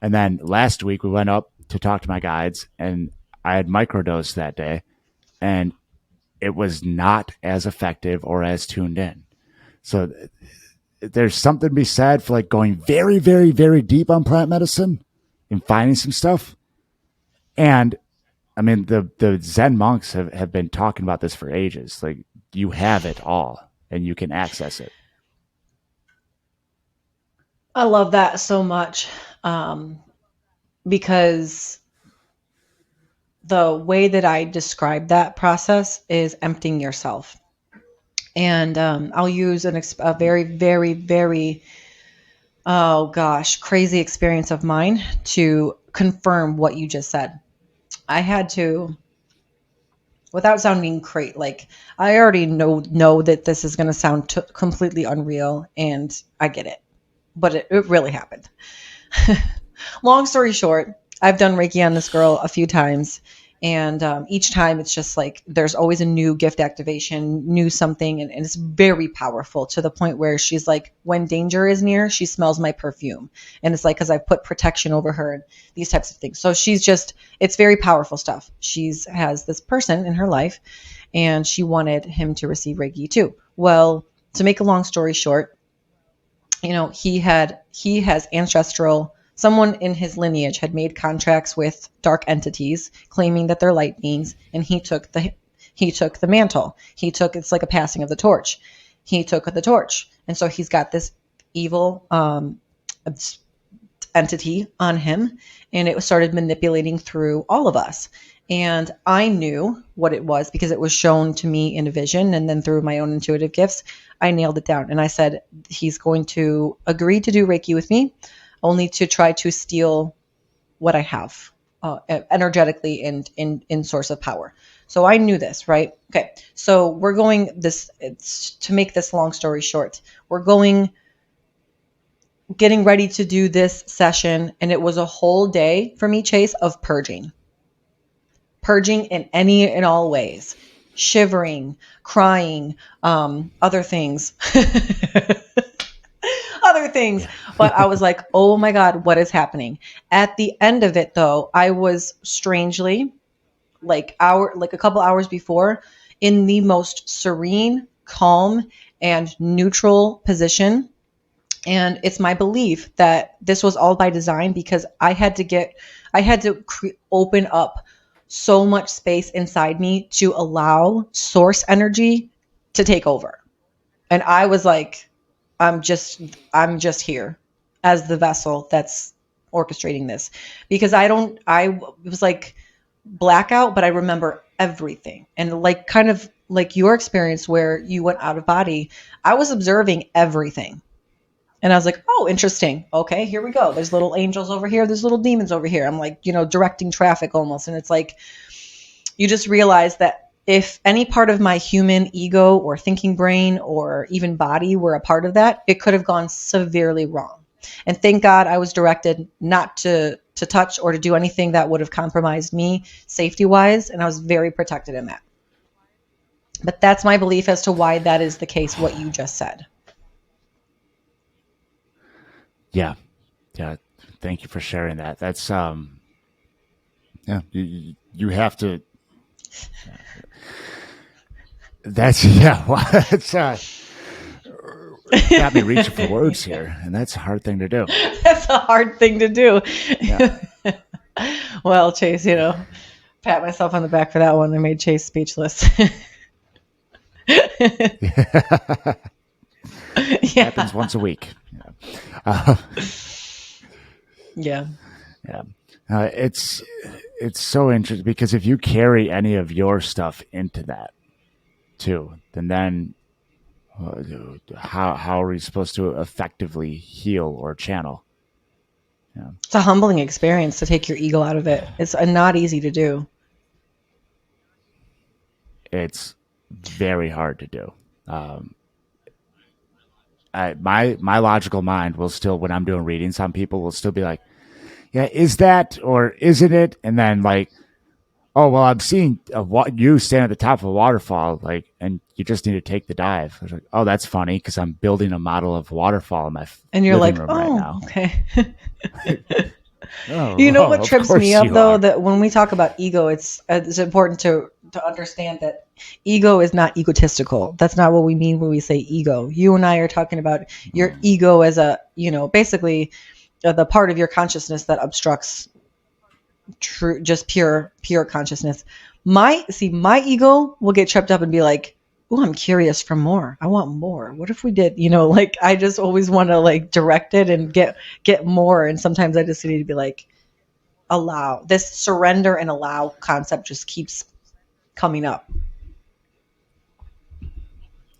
And then last week we went up to talk to my guides, and I had microdosed that day, and it was not as effective or as tuned in. So there's something to be said for like going very, very, very deep on plant medicine and finding some stuff. And I mean, the Zen monks have been talking about this for ages. Like you have it all and you can access it. I love that so much, um, because the way that I describe that process is emptying yourself. And I'll use a very, very, very, oh gosh, crazy experience of mine to confirm what you just said. I had to, without sounding great, like I already know that this is going to sound completely unreal, and I get it, but it really happened. Long story short, I've done Reiki on this girl a few times, And each time it's just like there's always a new gift activation, new something, and it's very powerful to the point where she's like, when danger is near, she smells my perfume. And it's like, because I put protection over her and these types of things. So she's just, it's very powerful stuff. She's has this person in her life and she wanted him to receive Reiki too. Well, to make a long story short, he has ancestral, someone in his lineage had made contracts with dark entities claiming that they're light beings, and he took the mantle. It's like a passing of the torch. He took the torch, and so he's got this evil entity on him, and it started manipulating through all of us. And I knew what it was because it was shown to me in a vision, and then through my own intuitive gifts, I nailed it down. And I said, he's going to agree to do Reiki with me, only to try to steal what I have energetically and in source of power. So I knew this, right? Okay. So we're going this, to make this long story short, we're getting ready to do this session. And it was a whole day for me, Chase, of purging in any and all ways, shivering, crying, other things, other things. But I was like, oh my God, what is happening? At the end of it though, I was strangely like a couple hours before in the most serene, calm, and neutral position. And it's my belief that this was all by design because I had to open up so much space inside me to allow source energy to take over. And I was like, I'm just here as the vessel that's orchestrating this because it was like blackout, but I remember everything. And like kind of like your experience where you went out of body, I was observing everything. And I was like, oh, interesting. Okay, here we go. There's little angels over here. There's little demons over here. I'm like, directing traffic almost. And it's like, you just realize that if any part of my human ego or thinking brain or even body were a part of that, it could have gone severely wrong. And thank God I was directed not to touch or to do anything that would have compromised me safety wise. And I was very protected in that. But that's my belief as to why that is the case, what you just said. Yeah. Yeah. Thank you for sharing that. That's, yeah, you have to, that's, yeah, well, it's, got me reaching for words here, and that's a hard thing to do. That's a hard thing to do. Yeah. Well, Chase, pat myself on the back for that one. I made Chase speechless. Yeah. Yeah. Happens once a week. Yeah. Yeah. It's so interesting because if you carry any of your stuff into that too, then how are we supposed to effectively heal or channel? Yeah. It's a humbling experience to take your ego out of it. It's not easy to do. It's very hard to do. My logical mind will still, when I'm doing readings on people, will still be like, yeah, is that or isn't it? And then like, oh well, I'm seeing you stand at the top of a waterfall, like, and you just need to take the dive. I was like, oh, that's funny because I'm building a model of waterfall in my and you're living like, room oh, right now. Okay. Oh, You know what of trips course me up you though? are. That when we talk about ego, it's important to understand that ego is not egotistical. That's not what we mean when we say ego. You and I are talking about your ego as a, basically the part of your consciousness that obstructs true, just pure consciousness. My ego will get tripped up and be like, oh, I'm curious for more. I want more. What if we did, like I just always want to like direct it and get more. And sometimes I just need to be like, allow this surrender and allow concept just keeps coming up.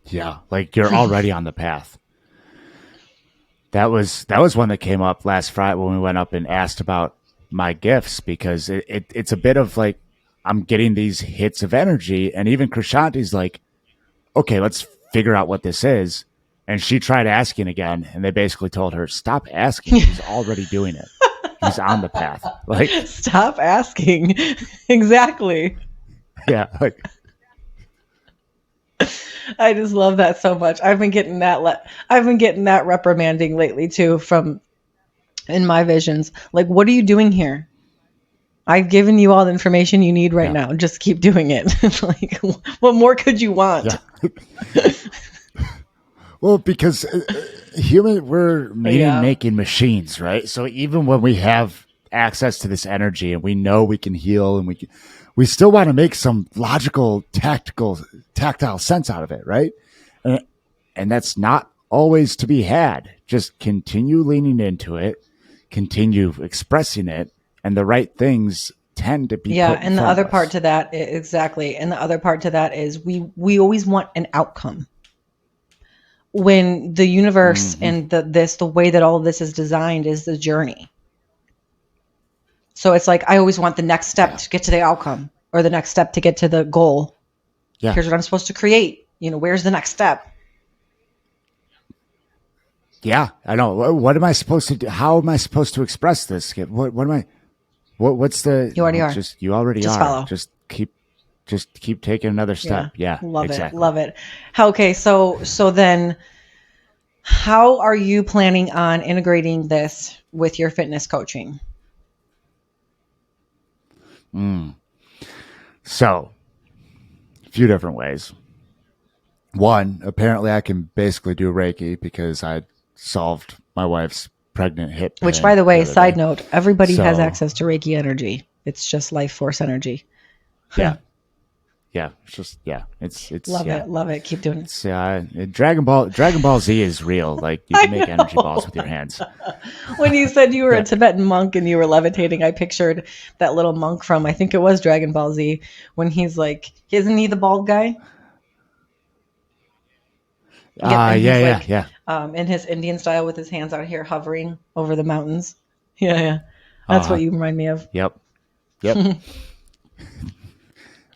Yeah, like you're already on the path. That was one that came up last Friday when we went up and asked about my gifts because it's a bit of like I'm getting these hits of energy, and even Krishanti's like, okay, let's figure out what this is. And she tried asking again, and they basically told her, stop asking. He's already doing it. who's on the path. Like, Stop asking. Exactly. yeah, like, I just love that so much. I've been getting that reprimanding lately too from in my visions. Like, what are you doing here? I've given you all the information you need right yeah, now. Just keep doing it. Like, what more could you want? yeah. Well, because we're meaning Yeah. making machines, right? So even when we have access to this energy and we know we can heal and we still want to make some logical, tactile sense out of it, right? And, and that's not always to be had. Just continue leaning into it, continue expressing it, and the right things tend to be Yeah, put in and the front of other part us. to that exactly. And the other part to that is we always want an outcome. When the universe Hmm. and the way that all of this is designed is the journey. So it's like I always want the next step Yeah, to get to the outcome or the next step to get to the goal. yeah, Here's what I'm supposed to create. Where's the next step? yeah. I know. What am I supposed to do? How am I supposed to express this? What am I? What's the You already are. just you already Just are. follow. Just keep taking another Yeah. step. Yeah, Love it. exactly. Love it. Okay, so then how are you planning on integrating this with your fitness coaching? Mm. So, a few different ways. One, apparently I can basically do Reiki because I solved my wife's pregnant hip Which, by pain the the way, other side day. note, everybody has So, access to Reiki energy. It's just life force energy. yeah, yeah, it's Love yeah. it. Love it. Keep doing it. It's Dragon Ball Z is real. Like you can make I energy balls know. with your hands. When you said you were a Yeah. Tibetan monk and you were levitating, I pictured that little monk from, I think it was Dragon Ball Z, when he's like, isn't he the bald guy? Yep. And Yeah, he's yeah, like, yeah. in his Indian style with his hands out here hovering over the mountains. Yeah. Yeah. That's what Uh you remind me of. yep. Yep.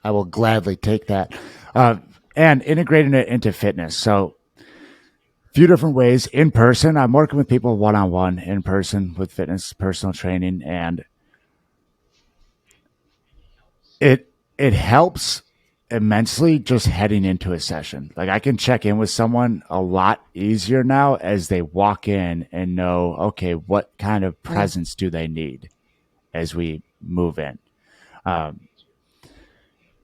I will gladly take that. Uh, and integrating it into fitness. So, a few different ways in person. I'm working with people one on one in person with fitness, personal training, and it helps immensely just heading into a session. Like I can check in with someone a lot easier now as they walk in and know, okay, what kind of Mm. presence do they need as we move in. Um,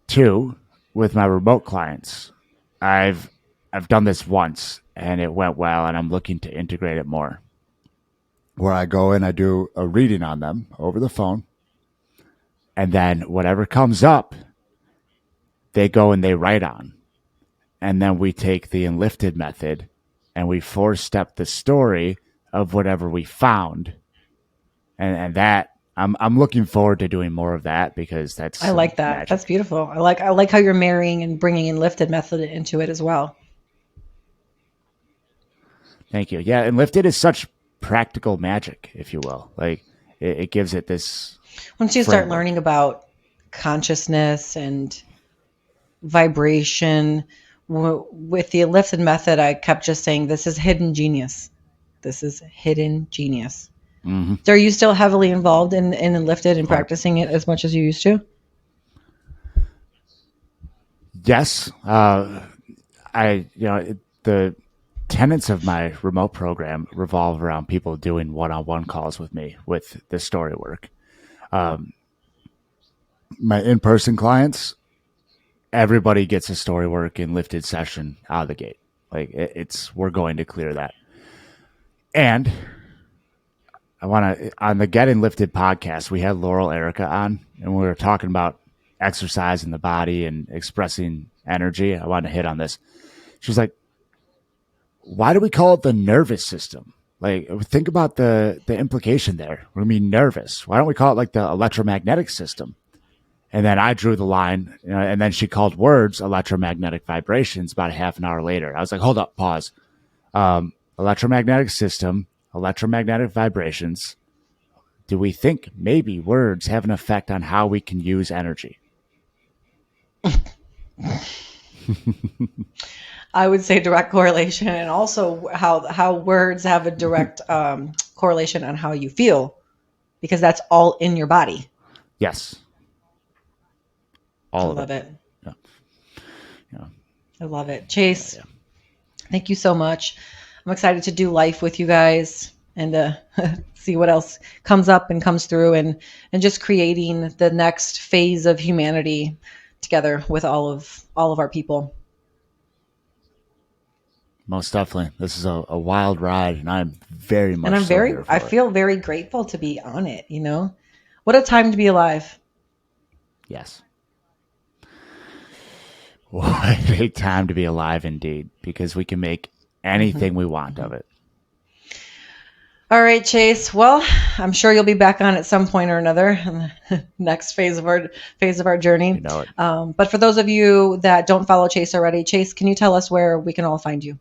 Two, with my remote clients, I've I've done this once and it went well, and I'm looking to integrate it more. Where I go and I do a reading on them over the phone, and then whatever comes up, they go and they write on, and then we take the enlifted method and we four-step the story of whatever we found, and that I'm looking forward to doing more of that because that's I some like that. That's magic. beautiful. I like how you're marrying and bringing in lifted method into it as well. Thank you. Yeah, and lifted is such practical magic, if you will. Like it gives it this Once you start learning framework. about consciousness and vibration with the lifted method, I kept just saying, this is hidden genius. This is hidden genius. Hmm. So are you still heavily involved in lifted and Or practicing it as much as you used to? yes, I the tenets of my remote program revolve around people doing one-on-one calls with me with the story work. Um, my in-person clients, everybody gets a story work and lifted session out of the gate. Like it's we're going to clear that. And I want to on the Get and Lifted podcast, we had Laurel Erica on, and we were talking about exercise in the body and expressing energy. I wanted to hit on this. She was like, "Why do we call it the nervous system? Like, think about the implication there. We mean nervous. Why don't we call it like the electromagnetic system?" And then I drew the line, and then she called words electromagnetic vibrations about a half an hour later. I was like, hold up, pause. Electromagnetic system, electromagnetic vibrations. Do we think maybe words have an effect on how we can use energy? I would say direct correlation, and also how words have a direct correlation on how you feel, because that's all in your body. Yes. I All of love it. Yeah. Yeah. I love it. Chase, thank you so much. I'm excited to do life with you guys and see what else comes up and comes through and just creating the next phase of humanity together with all of our people. Most definitely. This is a wild ride, and I'm very much And here for I it. feel very grateful to be on it, you know? What a time to be alive. Yes. What a time to be alive indeed, because we can make anything we want of it. All right, Chase. Well, I'm sure you'll be back on at some point or another in the next phase of our journey. You know it. But for those of you that don't follow Chase already, Chase, can you tell us where we can all find you?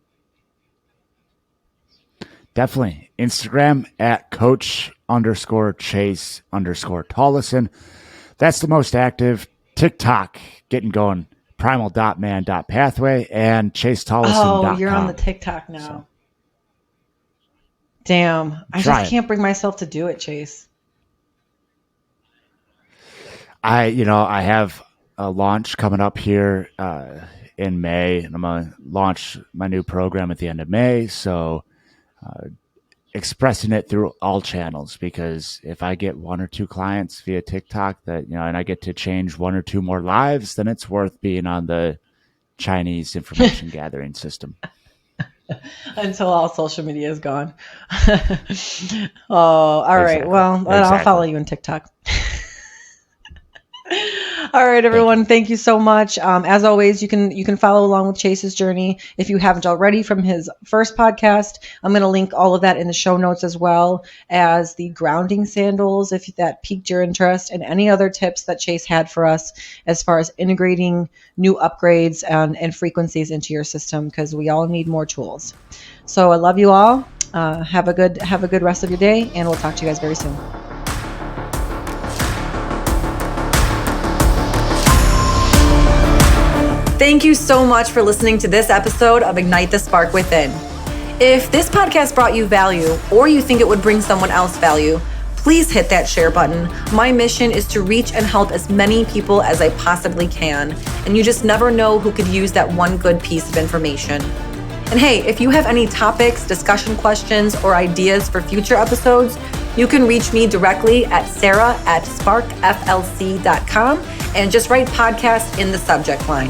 Definitely. Instagram at coach_Chase_Tolleson. That's the most active. TikTok getting going. Primal.man.pathway and ChaseTolleson.com. Oh, you're on the TikTok now. So. Damn. I just can't bring myself to do it, Chase. I have a launch coming up here in May, and I'm going to launch my new program at the end of May. So expressing it through all channels, because if I get 1 or 2 clients via TikTok that, and I get to change 1 or 2 more lives, then it's worth being on the Chinese information gathering system. Until all social media is gone. Oh, all right. Exactly. Well, I'll follow you on TikTok. All right, everyone. Thank you so much. As always, you can follow along with Chase's journey if you haven't already from his first podcast. I'm going to link all of that in the show notes, as well as the grounding sandals if that piqued your interest, and any other tips that Chase had for us as far as integrating new upgrades and frequencies into your system, because we all need more tools. So I love you all. Have a good rest of your day, and we'll talk to you guys very soon. Thank you so much for listening to this episode of Ignite the Spark Within. If this podcast brought you value, or you think it would bring someone else value, please hit that share button. My mission is to reach and help as many people as I possibly can, and you just never know who could use that one good piece of information. And hey, if you have any topics, discussion questions, or ideas for future episodes, you can reach me directly at sarah@sparkflc.com and just write podcast in the subject line.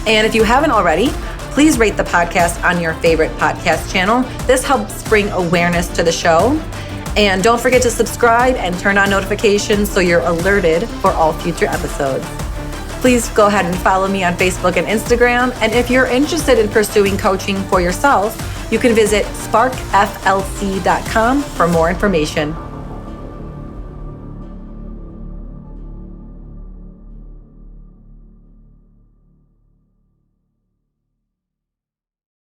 And if you haven't already, please rate the podcast on your favorite podcast channel. This helps bring awareness to the show. And don't forget to subscribe and turn on notifications so you're alerted for all future episodes. Please go ahead and follow me on Facebook and Instagram. And if you're interested in pursuing coaching for yourself, you can visit sparkflc.com for more information.